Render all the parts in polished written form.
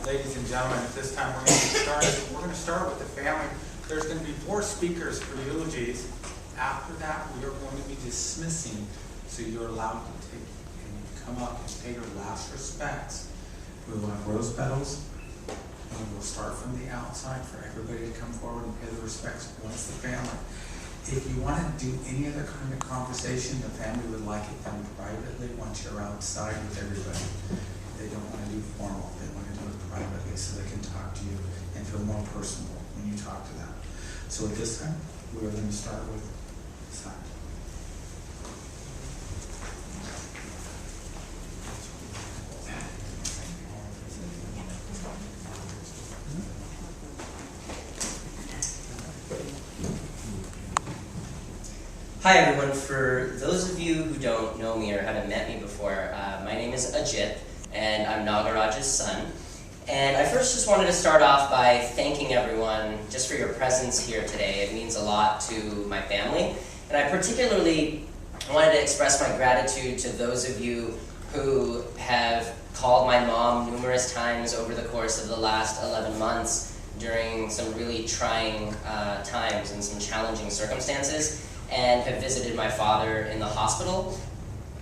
Ladies and gentlemen, at this time we're going to start with the family. There's going to be 4 speakers for eulogies. After that, we are going to be dismissing, so you're allowed to come up and pay your last respects. We will have rose petals, and we'll start from the outside for everybody to come forward and pay the respects once the family. If you want to do any other kind of conversation, the family would like it done privately once you're outside with everybody. They don't want to do formal. They want to do it privately so they can talk to you and feel more personal when you talk to them. So at this time, we're going to start with Simon. Hi everyone, for those of you who don't know me or haven't met me before, my name is Ajit and I'm Nagaraj's son. And I first just wanted to start off by thanking everyone just for your presence here today. It means a lot to my family. And I particularly wanted to express my gratitude to those of you who have called my mom numerous times over the course of the last 11 months during some really trying times and some challenging circumstances, and have visited my father in the hospital.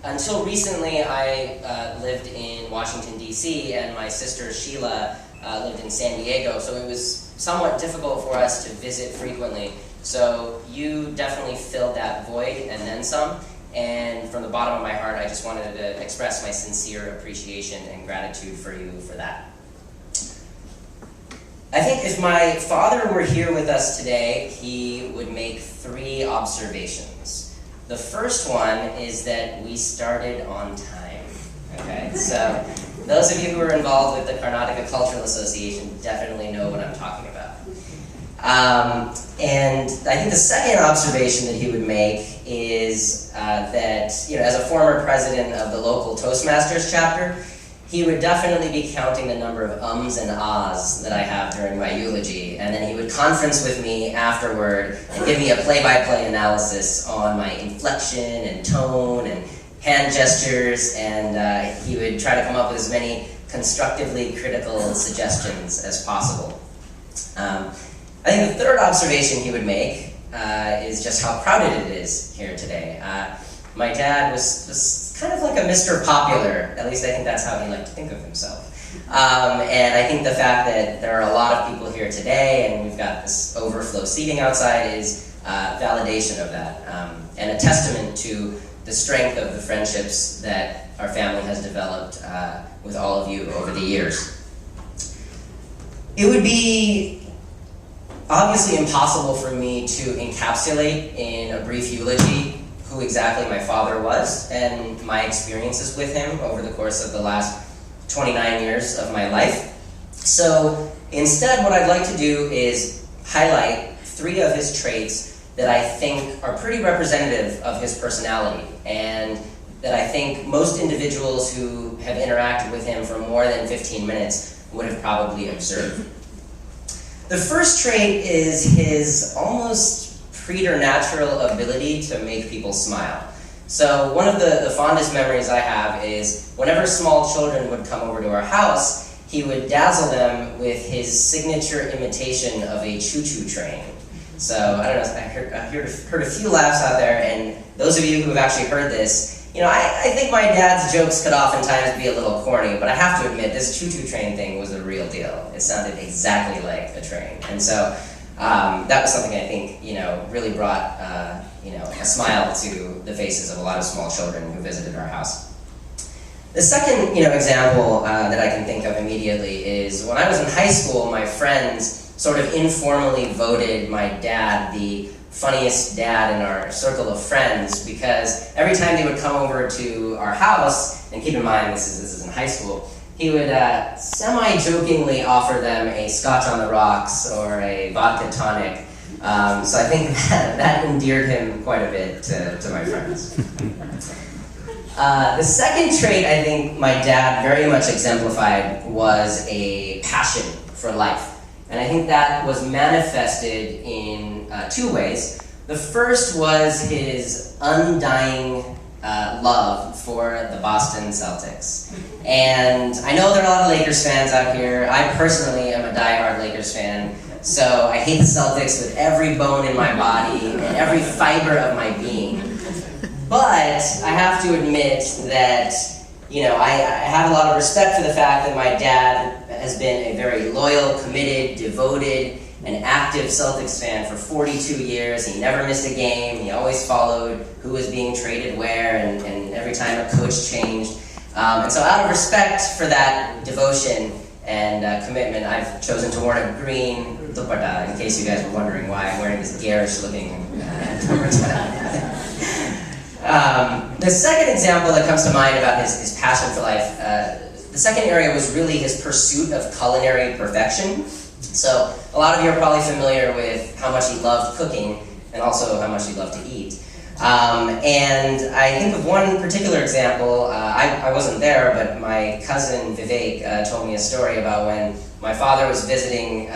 Until recently, I lived in Washington, D.C., and my sister Sheila lived in San Diego, so it was somewhat difficult for us to visit frequently. So you definitely filled that void and then some, and from the bottom of my heart, I just wanted to express my sincere appreciation and gratitude for you for that. I think if my father were here with us today, he would make 3 observations. The first one is that we started on time. Okay, so those of you who are involved with the Karnataka Cultural Association definitely know what I'm talking about. And I think the second observation that he would make is that, as a former president of the local Toastmasters chapter, he would definitely be counting the number of ums and ahs that I have during my eulogy, and then he would conference with me afterward and give me a play-by-play analysis on my inflection and tone and hand gestures, and he would try to come up with as many constructively critical suggestions as possible. I think the third observation he would make is just how crowded it is here today. My dad was kind of like a Mr. Popular, at least I think that's how he liked to think of himself. And I think the fact that there are a lot of people here today and we've got this overflow seating outside is validation of that, and a testament to the strength of the friendships that our family has developed with all of you over the years. It would be obviously impossible for me to encapsulate in a brief eulogy who exactly my father was and my experiences with him over the course of the last 29 years of my life. So instead, what I'd like to do is highlight 3 of his traits that I think are pretty representative of his personality, and that I think most individuals who have interacted with him for more than 15 minutes would have probably observed. The first trait is his almost preternatural ability to make people smile. So one of the fondest memories I have is whenever small children would come over to our house, he would dazzle them with his signature imitation of a choo-choo train. So I don't know, I heard a few laughs out there, and those of you who have actually heard this, I think my dad's jokes could oftentimes be a little corny, but I have to admit this choo-choo train thing was the real deal. It sounded exactly like a train. And so that was something I think, really brought, a smile to the faces of a lot of small children who visited our house. The second, example that I can think of immediately is when I was in high school, my friends sort of informally voted my dad the funniest dad in our circle of friends, because every time they would come over to our house, and keep in mind this is in high school, he would semi-jokingly offer them a scotch on the rocks or a vodka tonic. So I think that endeared him quite a bit to my friends. The second trait I think my dad very much exemplified was a passion for life. And I think that was manifested in 2 ways. The first was his undying love for the Boston Celtics. And I know there are a lot of Lakers fans out here. I personally am a diehard Lakers fan, so I hate the Celtics with every bone in my body and every fiber of my being. But I have to admit that, you know, I have a lot of respect for the fact that my dad has been a very loyal, committed, devoted, and active Celtics fan for 42 years. He never missed a game. He always followed who was being traded where, and every time a coach changed. And so out of respect for that devotion and commitment, I've chosen to wear a green dupatta, in case you guys were wondering why I'm wearing this garish-looking dupatta. The second example that comes to mind about his passion for life, the second area was really his pursuit of culinary perfection. So a lot of you are probably familiar with how much he loved cooking and also how much he loved to eat. And I think of one particular example. I wasn't there, but my cousin Vivek told me a story about when my father was visiting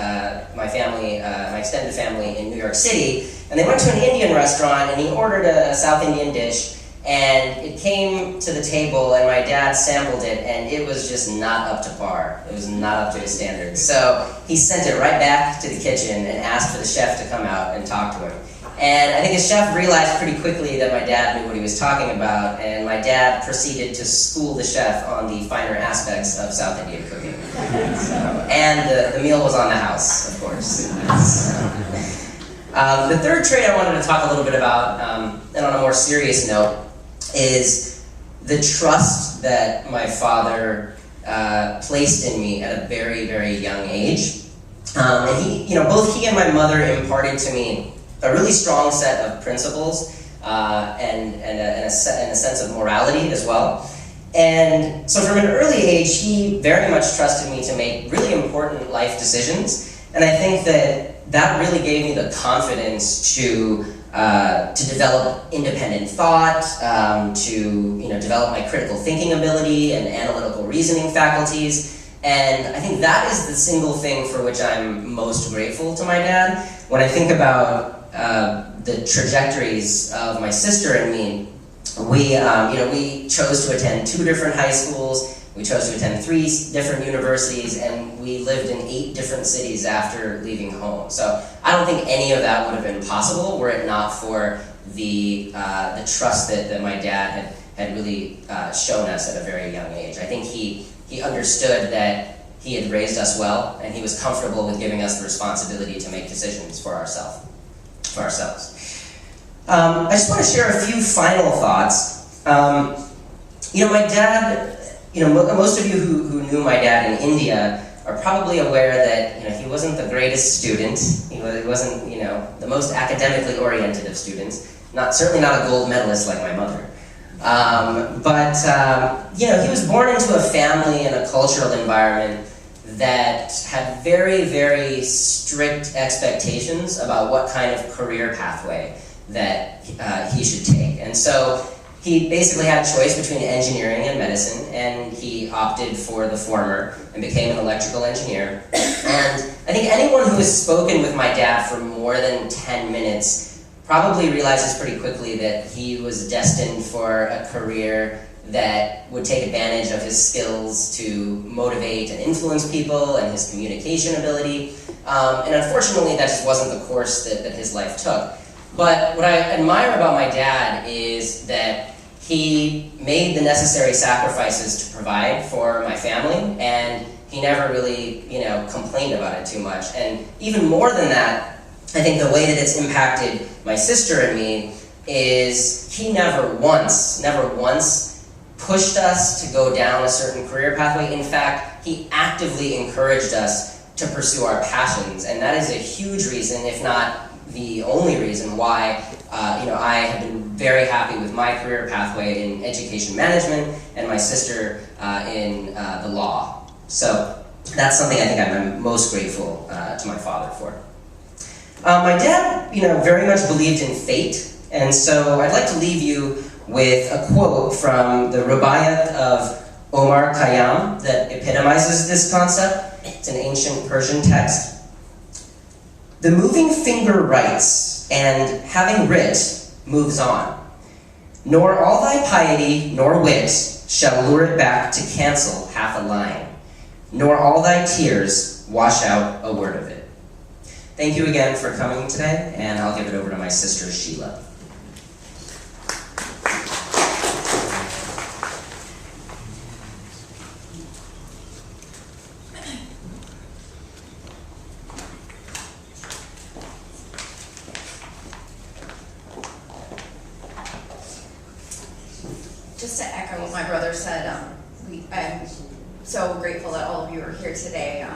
my family, my extended family in New York City, and they went to an Indian restaurant and he ordered a South Indian dish, and it came to the table and my dad sampled it and it was just not up to par. It was not up to his standards. So he sent it right back to the kitchen and asked for the chef to come out and talk to him. And I think the chef realized pretty quickly that my dad knew what he was talking about, and my dad proceeded to school the chef on the finer aspects of South Indian cooking. And the meal was on the house, of course. The third trait I wanted to talk a little bit about, and on a more serious note, is the trust that my father placed in me at a very, very young age. And he, you know, both he and my mother imparted to me a really strong set of principles and a sense of morality as well. And so from an early age, he very much trusted me to make really important life decisions. And I think that really gave me the confidence to develop independent thought, to develop my critical thinking ability and analytical reasoning faculties. And I think that is the single thing for which I'm most grateful to my dad. When I think about the trajectories of my sister and me, we chose to attend 2 different high schools. We chose to attend 3 different universities, and we lived in 8 different cities after leaving home. So I don't think any of that would have been possible were it not for the trust that my dad had really shown us at a very young age. I think he understood that he had raised us well, and he was comfortable with giving us the responsibility to make decisions for ourselves. I just want to share a few final thoughts. My dad, most of you who knew my dad in India are probably aware that he wasn't the greatest student. He wasn't the most academically oriented of students. Certainly not a gold medalist like my mother. But he was born into a family and a cultural environment that had very, very strict expectations about what kind of career pathway that he should take. And so he basically had a choice between engineering and medicine, and he opted for the former and became an electrical engineer. And I think anyone who has spoken with my dad for more than 10 minutes probably realizes pretty quickly that he was destined for a career that would take advantage of his skills to motivate and influence people and his communication ability. And unfortunately, that just wasn't the course that his life took. But what I admire about my dad is that he made the necessary sacrifices to provide for my family, and he never really, complained about it too much. And even more than that, I think the way that it's impacted my sister and me is he never once pushed us to go down a certain career pathway. In fact, he actively encouraged us to pursue our passions, and that is a huge reason, if not the only reason, why I have been very happy with my career pathway in education management, and my sister in the law. So that's something I think I'm most grateful to my father for. My dad, very much believed in fate, and so I'd like to leave you with a quote from the Rubaiyat of Omar Khayyam that epitomizes this concept. It's an ancient Persian text. "The moving finger writes, and having writ, moves on. Nor all thy piety nor wit shall lure it back to cancel half a line, nor all thy tears wash out a word of it. Thank you again for coming today, and I'll give it over to my sister Sheila. Just to echo what my brother said, I'm so grateful that all of you are here today.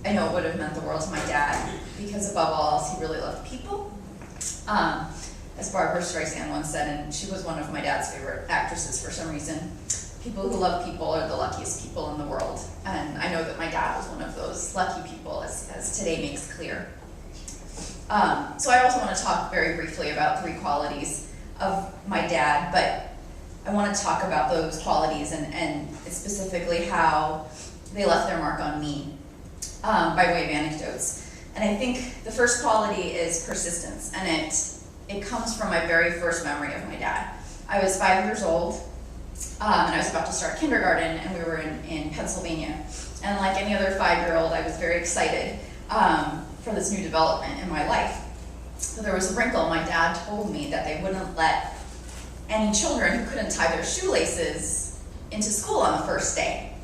I know it would have meant the world to my dad, because above all else, he really loved people. As Barbara Streisand once said, and she was one of my dad's favorite actresses for some reason, people who love people are the luckiest people in the world. And I know that my dad was one of those lucky people, as today makes clear. So I also want to talk very briefly about 3 qualities of my dad, but I want to talk about those qualities and specifically how they left their mark on me by way of anecdotes. And I think the first quality is persistence, and it comes from my very first memory of my dad. I was 5 years old, and I was about to start kindergarten, and we were in Pennsylvania. And like any other 5-year-old, I was very excited for this new development in my life. So there was a wrinkle. My dad told me that they wouldn't let any children who couldn't tie their shoelaces into school on the first day.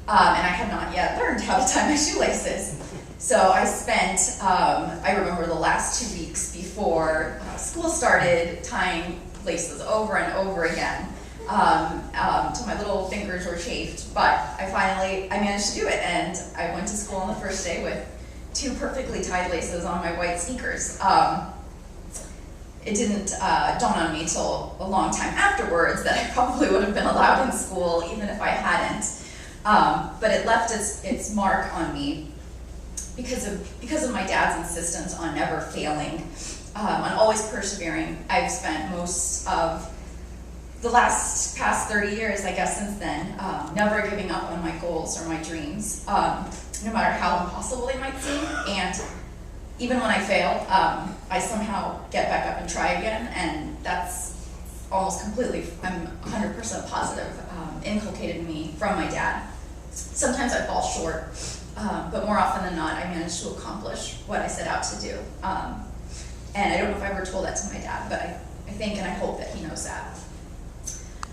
And I had not yet learned how to tie my shoelaces. So I spent, I remember the last 2 weeks before school started, tying laces over and over again till my little fingers were chafed. But I managed to do it, and I went to school on the first day with 2 perfectly tied laces on my white sneakers. It didn't dawn on me till a long time afterwards that I probably would have been allowed in school even if I hadn't. But it left its mark on me because of my dad's insistence on never failing, on always persevering. I've spent most of the past 30 years, I guess, since then, never giving up on my goals or my dreams, no matter how impossible they might seem. And even when I fail, I somehow get back up and try again, and that's almost completely, I'm 100% positive, inculcated in me from my dad. Sometimes I fall short, but more often than not, I manage to accomplish what I set out to do. And I don't know if I ever told that to my dad, but I think and I hope that he knows that.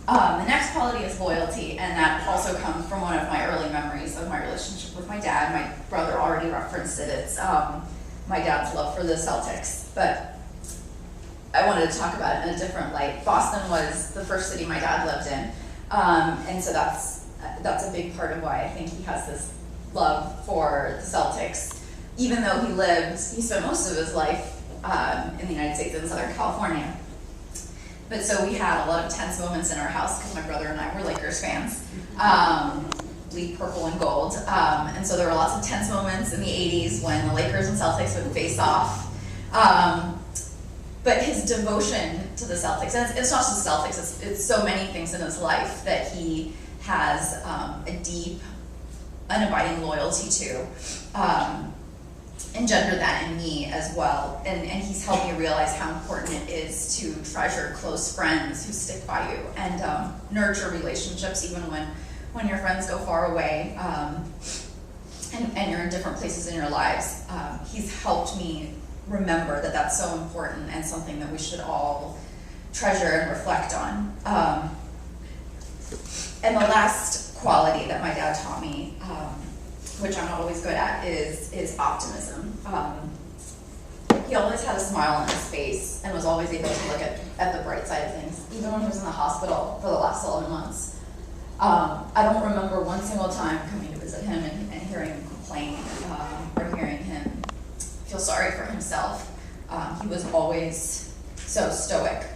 The next quality is loyalty, and that also comes from one of my early memories of my relationship with my dad. My brother already referenced it. It's my dad's love for the Celtics, but I wanted to talk about it in a different light. Boston was the first city my dad lived in, and so that's a big part of why I think he has this love for the Celtics. Even though he spent most of his life in the United States in Southern California. But so we had a lot of tense moments in our house because my brother and I were Lakers fans. Bleed purple and gold. And so there were lots of tense moments in the 80s when the Lakers and Celtics would face off. But his devotion to the Celtics, and it's not just the Celtics, it's so many things in his life that he has a deep, unabiding loyalty to, engendered that in me as well. And he's helped me realize how important it is to treasure close friends who stick by you and nurture relationships even when your friends go far away and you're in different places in your lives. He's helped me remember that that's so important and something that we should all treasure and reflect on. And the last quality that my dad taught me, which I'm not always good at, is optimism. He always had a smile on his face and was always able to look at the bright side of things, even when he was in the hospital for the last 11 months. I don't remember one single time coming to visit him and hearing him complain or hearing him feel sorry for himself. He was always so stoic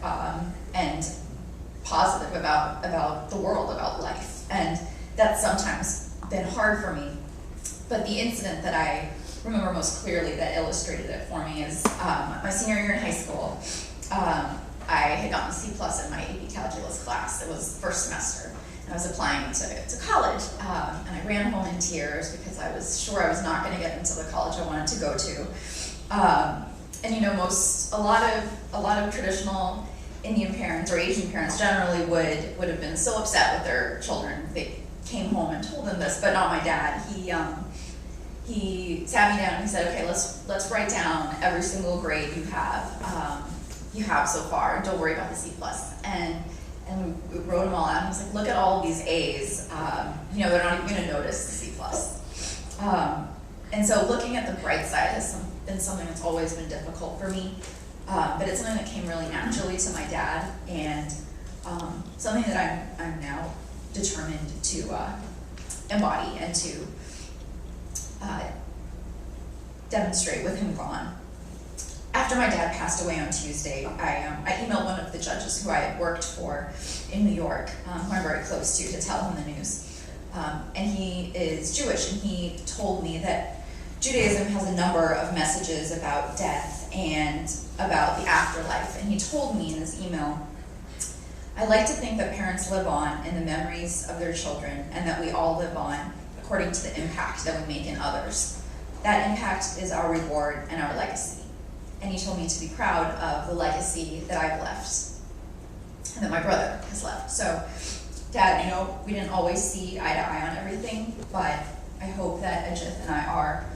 and positive about the world, about life. And that's sometimes been hard for me. But the incident that I remember most clearly that illustrated it for me is my senior year in high school. I had gotten a C+ in my AP calculus class. It was first semester. And I was applying to college. And I ran home in tears because I was sure I was not going to get into the college I wanted to go to. And you know, a lot of traditional Indian parents or Asian parents generally would have been so upset with their children if they came home and told them this, but not my dad. He sat me down and he said, okay, let's write down every single grade you have so far. Don't worry about the C+. And we wrote them all out. And he was like, look at all of these A's. They're not even going to notice the C+. And so looking at the bright side has been something that's always been difficult for me. But it's something that came really naturally to my dad, and something that I'm now determined to embody and to demonstrate with him gone. After my dad passed away on Tuesday, I emailed one of the judges who I had worked for in New York, who I'm very close to tell him the news. And he is Jewish, and he told me that Judaism has a number of messages about death and about the afterlife. And he told me in this email, I like to think that parents live on in the memories of their children, and that we all live on according to the impact that we make in others. That impact is our reward and our legacy. And he told me to be proud of the legacy that I've left and that my brother has left. So, Dad, we didn't always see eye to eye on everything, but I hope that Ajith and I are,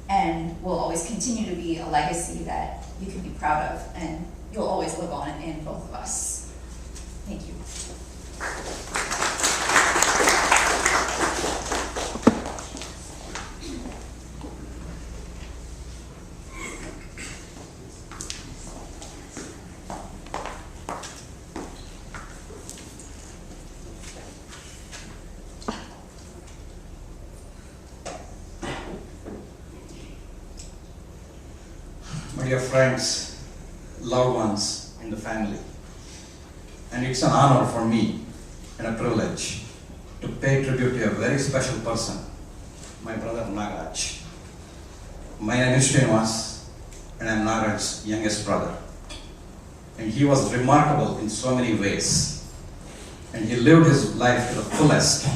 and will always continue to be, a legacy that you can be proud of, and you'll always live on in both of us. Thank you. My dear friends, loved ones in the family, and it's an honor for me and a privilege to pay tribute to a very special person, my brother Nagaraj. My name is Srinivas, and I'm Nagaraj's youngest brother. And he was remarkable in so many ways. And he lived his life to the fullest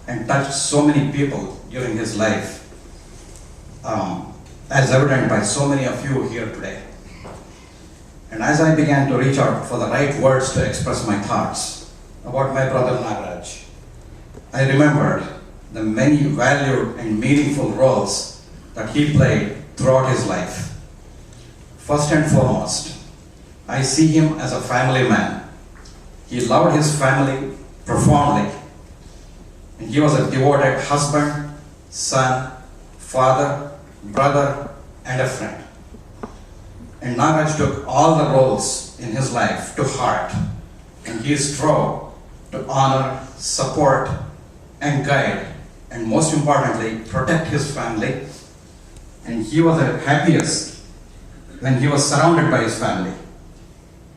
and touched so many people during his life, as evident by so many of you here today. And as I began to reach out for the right words to express my thoughts about my brother Nagaraj, I remembered the many valued and meaningful roles that he played throughout his life. First and foremost, I see him as a family man. He loved his family profoundly, and he was a devoted husband, son, father, brother, and a friend. And Nagaraj took all the roles in his life to heart, and he strove to honor, support, and guide, and most importantly, protect his family. And he was the happiest when he was surrounded by his family,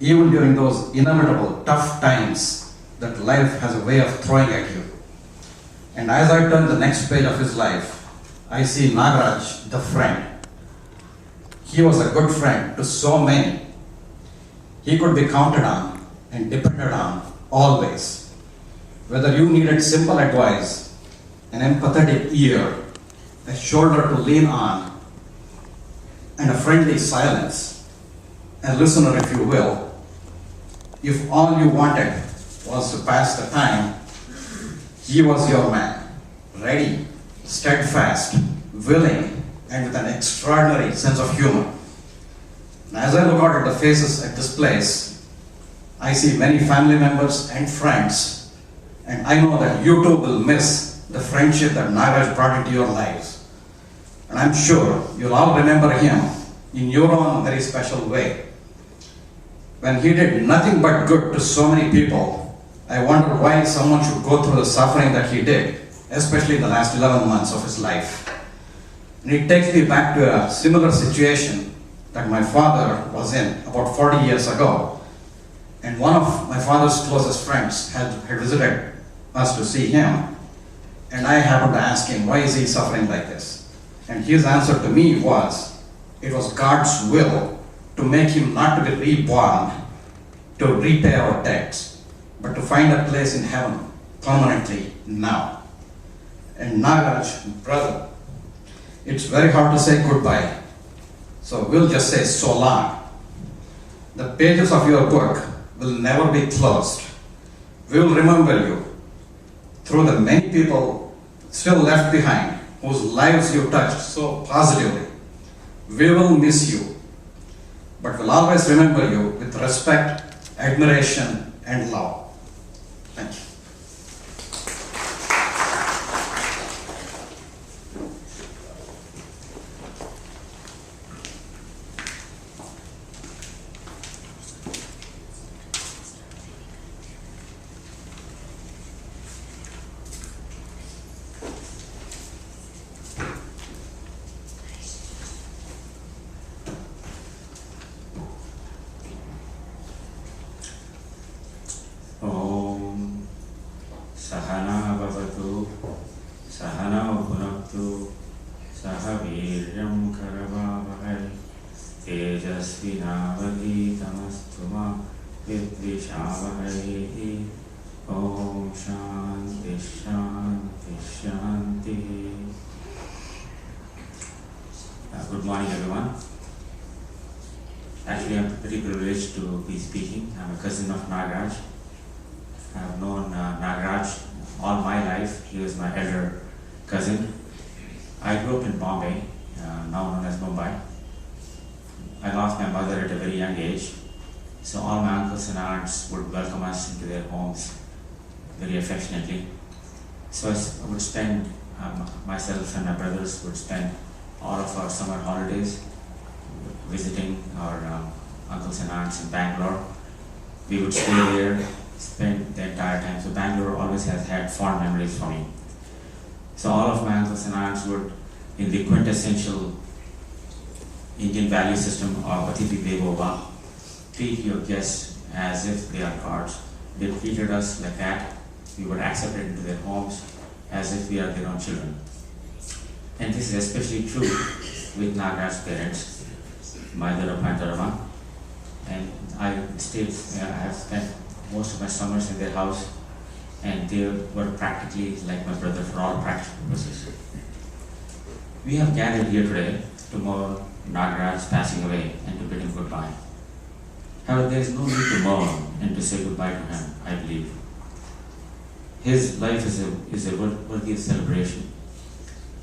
even during those inevitable tough times that life has a way of throwing at you. And as I turn the next page of his life, I see Nagaraj, the friend. He was a good friend to so many. He could be counted on and depended on always. Whether you needed simple advice, an empathetic ear, a shoulder to lean on, and a friendly silence, a listener if you will, if all you wanted was to pass the time, he was your man, ready, steadfast, willing, and with an extraordinary sense of humor. And as I look out at the faces at this place, I see many family members and friends, and I know that you too will miss the friendship that Nagaraj brought into your lives. And I'm sure you'll all remember him in your own very special way. When he did nothing but good to so many people, I wonder why someone should go through the suffering that he did, especially in the last 11 months of his life. And it takes me back to a similar situation that my father was in about 40 years ago. And one of my father's closest friends had visited us to see him. And I happened to ask him, why is he suffering like this? And his answer to me was, it was God's will to make him not to be reborn, to repay our debts, but to find a place in heaven permanently now. And Nagaraj, brother, it's very hard to say goodbye, so we'll just say so long. The pages of your book will never be closed. We will remember you through the many people still left behind, whose lives you touched so positively. We will miss you, but we'll always remember you with respect, admiration, and love. Thank you. Om Sahana Bhavatu Sahana Bhunaktu Sahaviryam Karavavahai Tejasvinavali Tamastuma Vidvishavahai. Om Shanti Shanti Shanti. Good morning, everyone. Actually, I'm pretty privileged to be speaking. I'm a cousin of Nagaraj. I've known Nagaraj all my life. He was my elder cousin. I grew up in Bombay, now known as Mumbai. I lost my mother at a very young age, so all my uncles and aunts would welcome us into their homes very affectionately. So I would spend, myself and my brothers would spend all of our summer holidays visiting our uncles and aunts in Bangalore. We would stay there, spend the entire time. So Bangalore always has had fond memories for me. So all of my uncles and aunts would, in the quintessential Indian value system of Atithi Devo Bhava, treat your guests as if they are gods. They treated us like that. We were accepted into their homes as if we are their own children. And this is especially true with Nagaraj's parents, Mother of Pantarama. And I have spent most of my summers in their house, and they were practically like my brother for all practical purposes. We have gathered here today to mourn Nagaraj passing away and to bid him goodbye. However, there is no need to mourn and to say goodbye to him, I believe. His life is a worthy of celebration.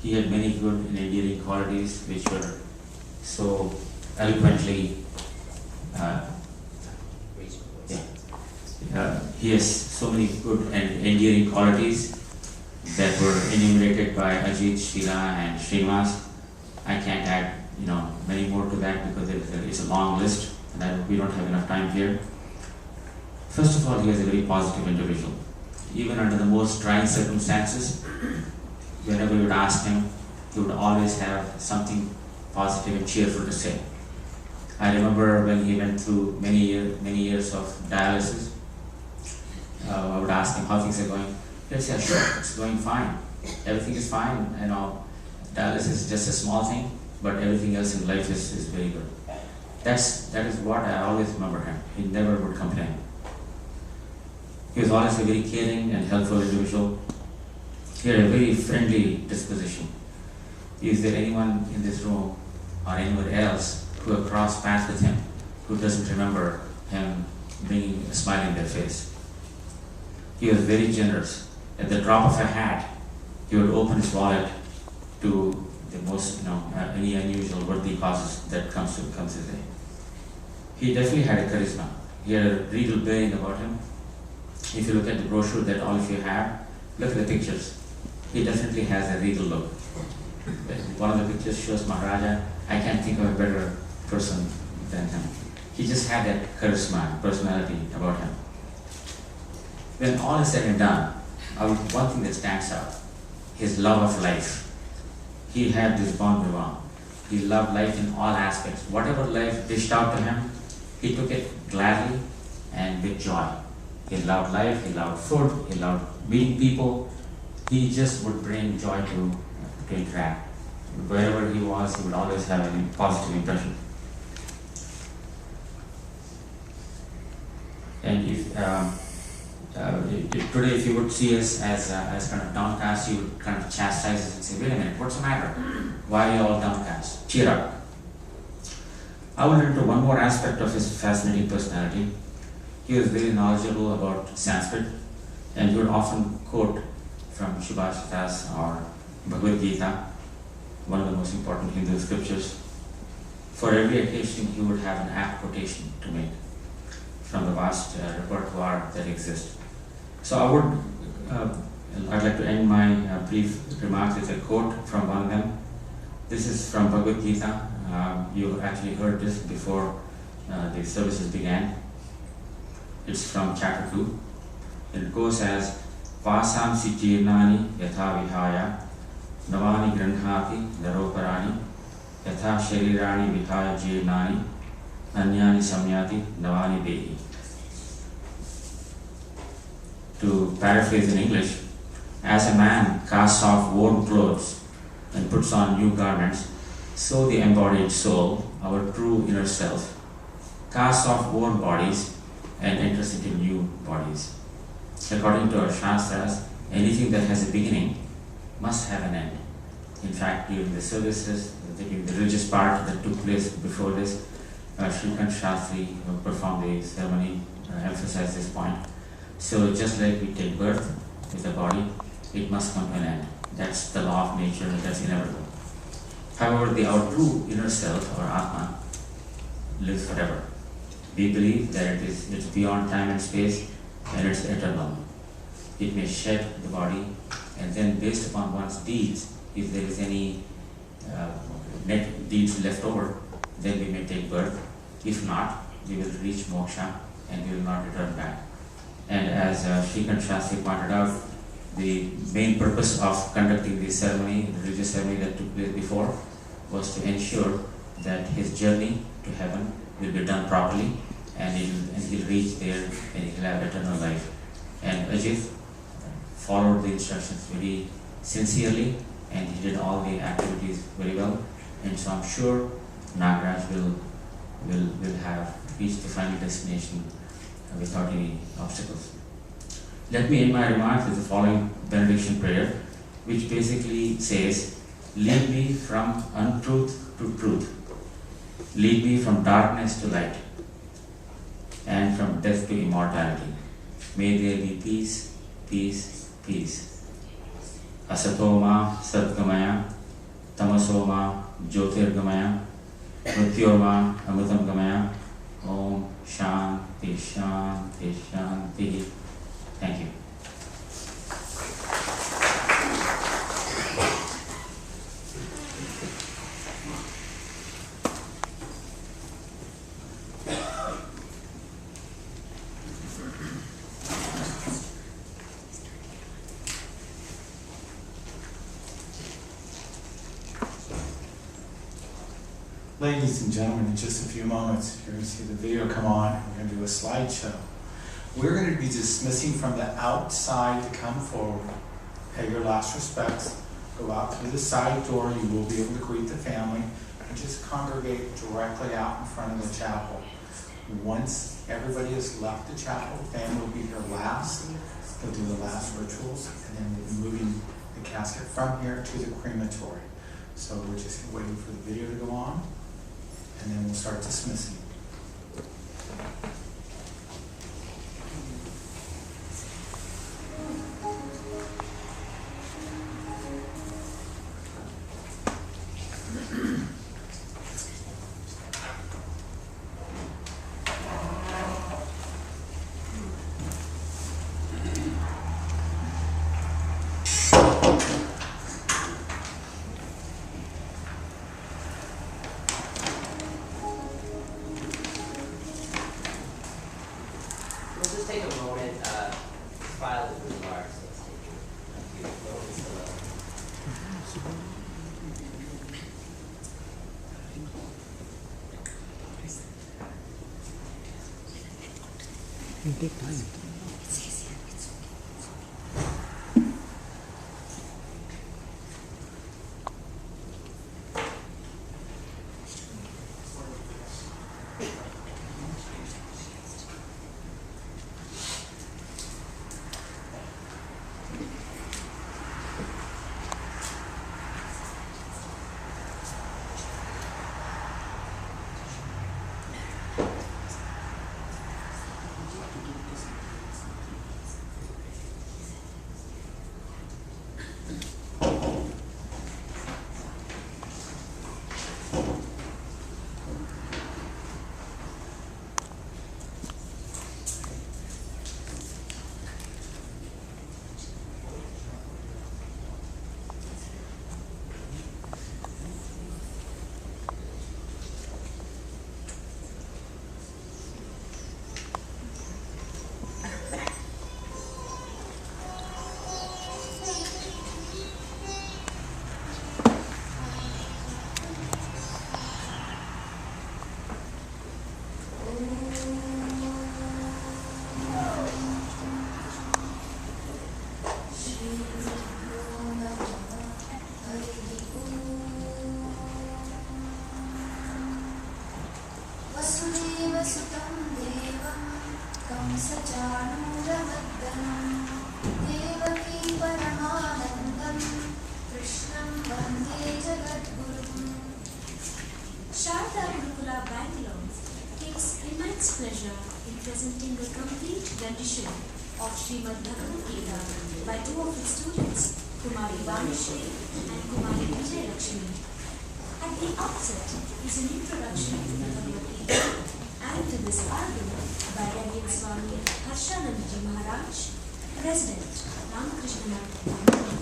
He had many good and endearing qualities which were so eloquently he has so many good and endearing qualities that were enumerated by Ajit, Sheila, and Srinivas. I can't add, many more to that because it's a long list, and we don't have enough time here. First of all, he was a very positive individual. Even under the most trying circumstances, whenever you would ask him, he would always have something positive and cheerful to say. I remember when he went through many years of dialysis, I would ask him how things are going. He'd say, sure, it's going fine. Everything is fine, dialysis is just a small thing, but everything else in life is very good. That is what I always remember him. He never would complain. He was always a very caring and helpful individual. He had a very friendly disposition. Is there anyone in this room or anywhere else who have crossed paths with him who doesn't remember him bringing a smile in their face? He was very generous. At the drop of a hat, he would open his wallet to the most, any unusual worthy causes that comes his way. He definitely had a charisma. He had a regal bearing about him. If you look at the brochure that all of you have, look at the pictures. He definitely has a regal look. One of the pictures shows Maharaja. I can't think of a better person than him. He just had that charisma, personality about him. When all is said and done, one thing that stands out, his love of life. He had this bon vivant. He loved life in all aspects. Whatever life dished out to him, he took it gladly and with joy. He loved life, he loved food, he loved meeting people. He just would bring joy to interact. Wherever he was, he would always have a positive impression. And today, if you would see us as kind of downcast, you would kind of chastise us and say, wait a minute, what's the matter? Why are you all downcast? Cheer up. I will turn to one more aspect of his fascinating personality. He was very knowledgeable about Sanskrit, and he would often quote from Subhashitas or Bhagavad Gita, one of the most important Hindu scriptures. For every occasion, he would have an apt quotation to make from the vast repertoire that exists. So I'd like to end my brief remarks with a quote from one of them. This is from Bhagavad Gita. You actually heard this before the services began. It's from chapter 2. It goes as Vasamsi jirnani yatha vihaya navani grandhati naroparani yatha sharirani vihaya jirnani anyani samyati navani dehi. To paraphrase in English, as a man casts off worn clothes and puts on new garments, so the embodied soul, our true inner self, casts off worn bodies and enters into new bodies. According to our Shastras, anything that has a beginning must have an end. In fact, during the services, during the religious part that took place before this, Shrikant Shastri performed the ceremony, emphasized this point. So just like we take birth with a body, it must come to an end. That's the law of nature, that's inevitable. However, our true inner self, or Atma, lives forever. We believe that it's beyond time and space, and it's eternal. It may shed the body, and then based upon one's deeds, if there is any net deeds left over, then we may take birth. If not, we will reach moksha, and we will not return back. And as Shrikant Shastri pointed out, the main purpose of conducting this ceremony, the religious ceremony that took place before, was to ensure that his journey to heaven will be done properly, and he'll reach there and he'll have eternal life. And Ajit followed the instructions very sincerely, and he did all the activities very well. And so I'm sure Nagaraj will have reached the final destination without any obstacles. Let me end my remarks with the following benediction prayer, which basically says, lead me from untruth to truth. Lead me from darkness to light, and from death to immortality. May there be peace, peace, peace. Asatoma Satgamaya, Tamasoma Jyotirgamaya, Mrityorma Amritam Gamaya. Om Shanti Shanti Shanti. Thank you. Ladies and gentlemen, in just a few moments, you're going to see the video come on. We're going to do a slideshow. We're going to be dismissing from the outside to come forward, pay your last respects, go out through the side door. You will be able to greet the family, and just congregate directly out in front of the chapel. Once everybody has left the chapel, the family will be here last. They'll do the last rituals, and then we'll be moving the casket from here to the crematory. So we're just waiting for the video to go on, and then we'll start dismissing. Take time. वसुदेवसुतं देवं कंसचाणूरमर्दनं देवकी परमानन्दं कृष्णं वन्दे जगद्गुरुम्. Sharda Gurukula Bangalore takes immense pleasure in presenting a complete rendition of Srimad Bhagavad Gita by two of its students, Kumari Vanishri and Kumari Vijay Lakshmi. At the outset is an introduction to the Bhagavad Gita and to this album by Reverend Swami Harshanandji Maharaj, President Ramakrishna Bangalore.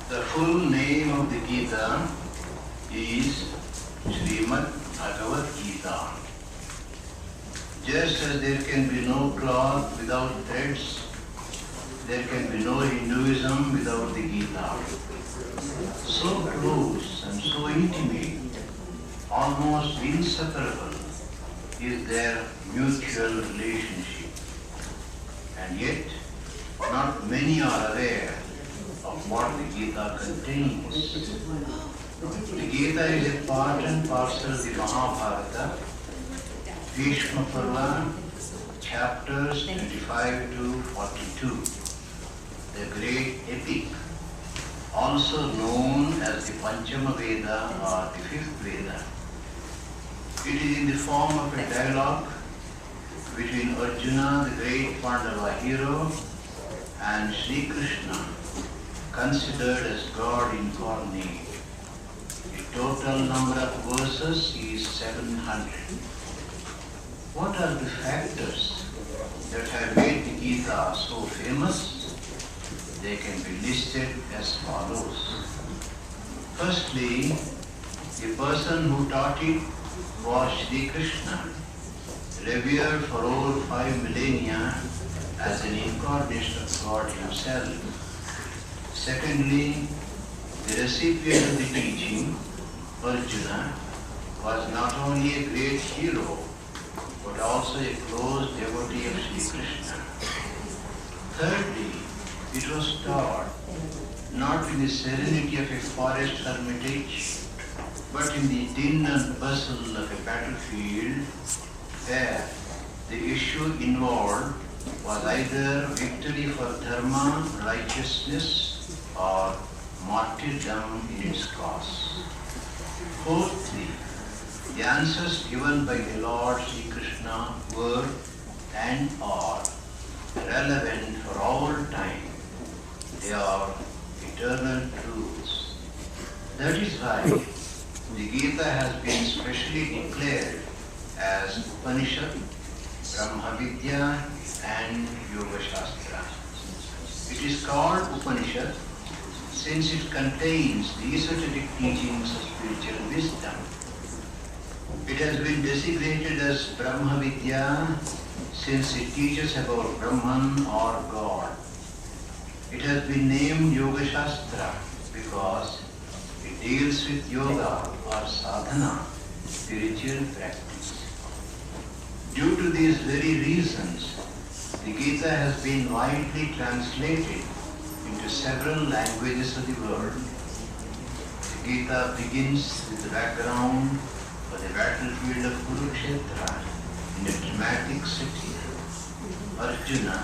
The full name of the Gita is Srimad Bhagavad Gita. Just as there can be no cloth without threads, there can be no Hinduism without the Gita. So close and so intimate, almost inseparable is their mutual relationship. And yet, not many are aware of what the Gita contains. The Gita is a part and parcel of the Mahabharata, Bhishma Parva, chapters 25 to 42, the great epic, also known as the Panchama Veda or the fifth Veda. It is in the form of a dialogue between Arjuna, the great Pandava hero, and Sri Krishna, considered as God incarnate. The total number of verses is 700. What are the factors that have made the Gita so famous? They can be listed as follows. Firstly, the person who taught it was Sri Krishna, revered for over 5 millennia as an incarnation of God himself. Secondly, the recipient of the teaching, Arjuna, was not only a great hero, but also a close devotee of Sri Krishna. Thirdly, it was taught not in the serenity of a forest hermitage, but in the din and bustle of a battlefield, where the issue involved was either victory for dharma, righteousness, or martyrdom in its cause. Fourthly, the answers given by the Lord Sri Krishna were and are relevant for all time. They are eternal truths. That is why the Gita has been specially declared as Upanishad, Brahma Vidya, and Yoga Shastra. It is called Upanishad since it contains the esoteric teachings of spiritual wisdom. It has been designated as Brahma Vidya since it teaches about Brahman or God. It has been named Yoga Shastra because it deals with yoga or sadhana, spiritual practice. Due to these very reasons, the Gita has been widely translated into several languages of the world. The Gita begins with the background for the battlefield of Kurukshetra in a dramatic setting. Arjuna,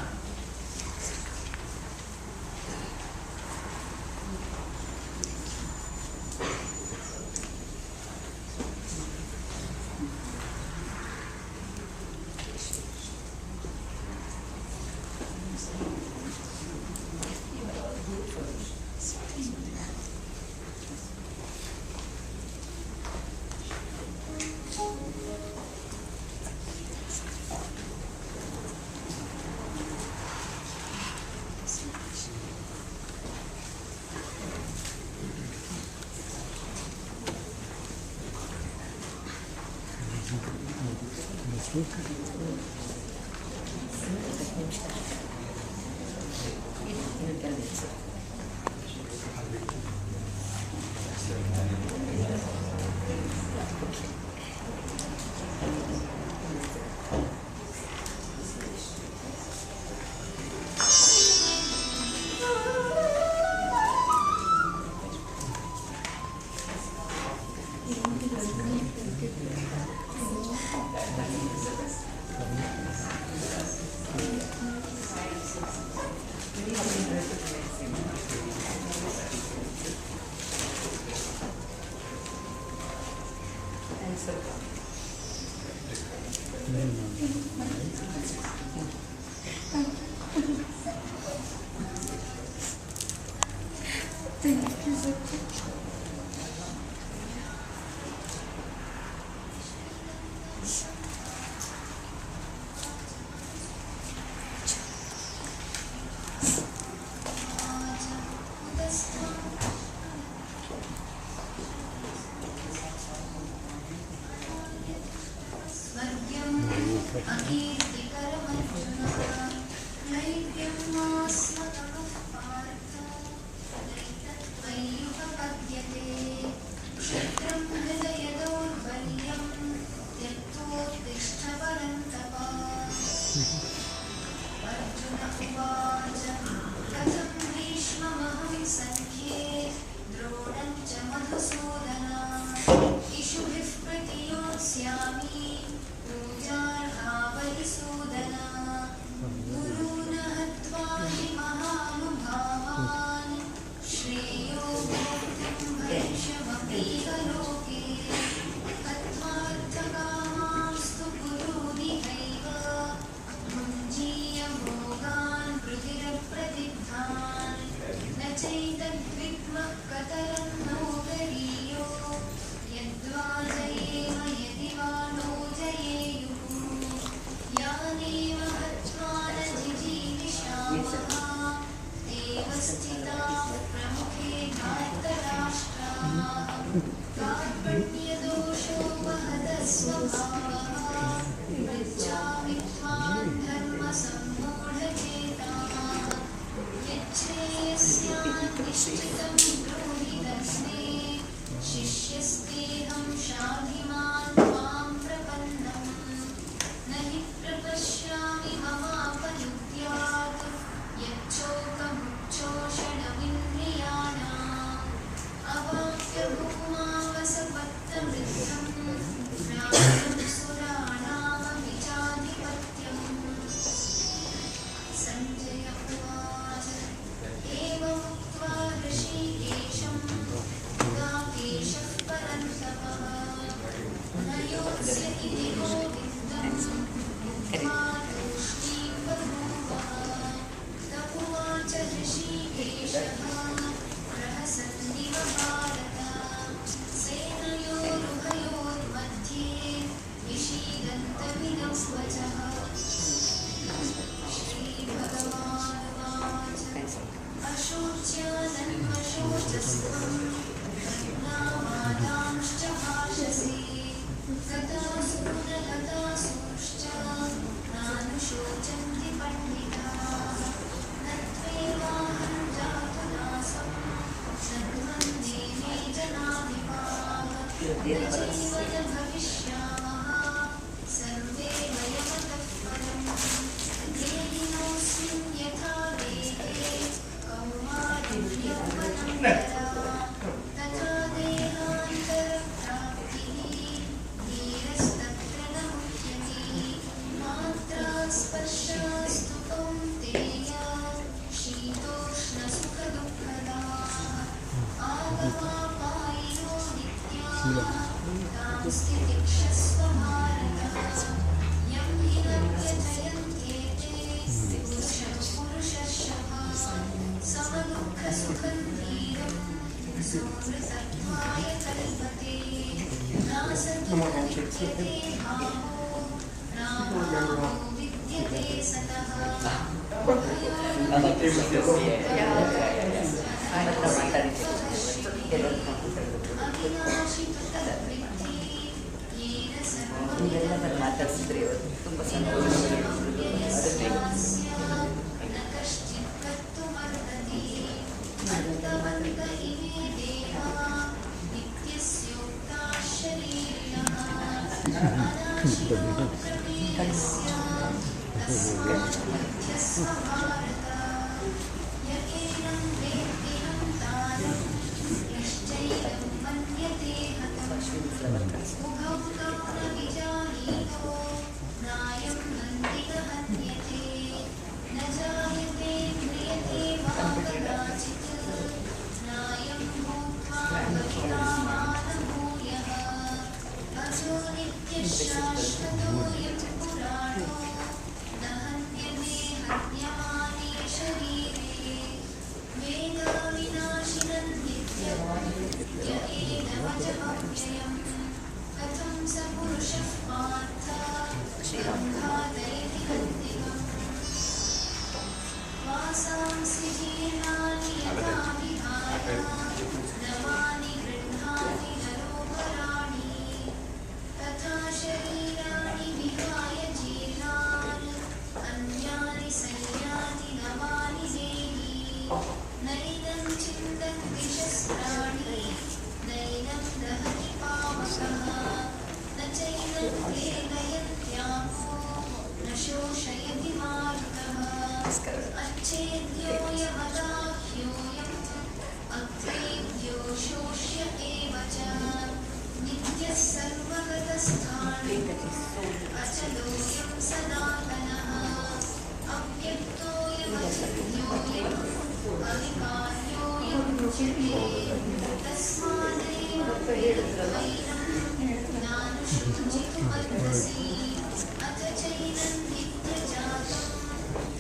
ಇವೆಲ್ಲ ನಾನು ಮಾತಾಡ್ಸಿದ್ರೆ ಇವತ್ತು ತುಂಬ ಸಂತೋಷ.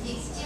ನಿತ್ಯ